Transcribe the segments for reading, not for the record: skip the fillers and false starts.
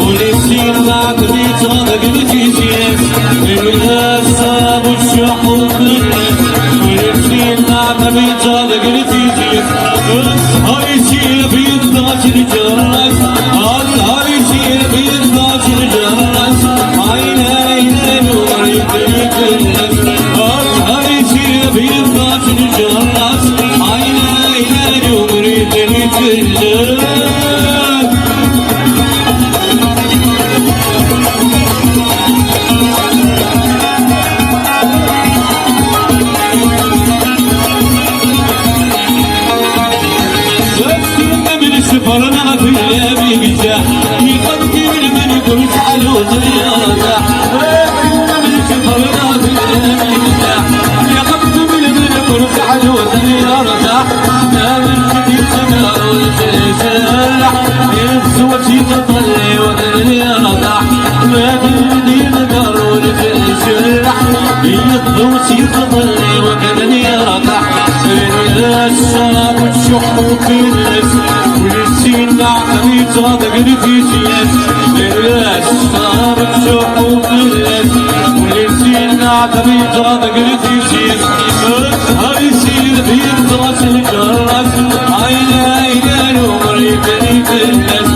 وليسين معك بيت غضب بتيجي الصاب والشحوط والسين نعمة بيطالق نتيجي هاي شيء بيطلعش الجرس هاي شيء بيطلعش الجرس عين عين نور يتكلس هاي شيء بيطلعش الجرس عين عين نور يتكلس فرنا في الليل بجاه يقدم من يقول تعالوا زيارة فرنا من فرنا في الليل بجاه يقدم من يقول تعالوا زيارة ما من جديد سمار والسلسلة يسوى تطلع والرياضة ما من جديد سمار والسلسلة يسوى تطلع والرياضة الشراب والشحوط والسين نعمة بيطالق نتيجيات الشراب والشحوط والسين نعمة بيطالق نتيجيات هاي سين بيطلعش الجرس عين عين نور يتكلس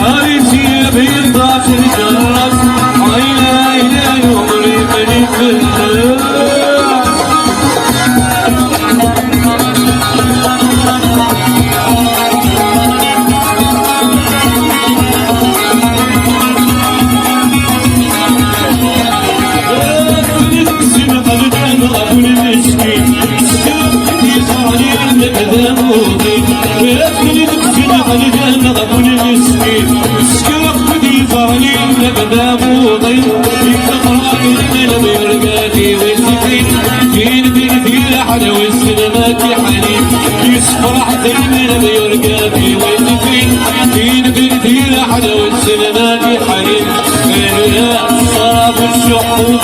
هاي سين بيطلعش الجرس عين عين نور يتكلس يسفرح ذنبنا بيرقى في وين فين بنتي لحد والسلامات حنين الصرف الشحوط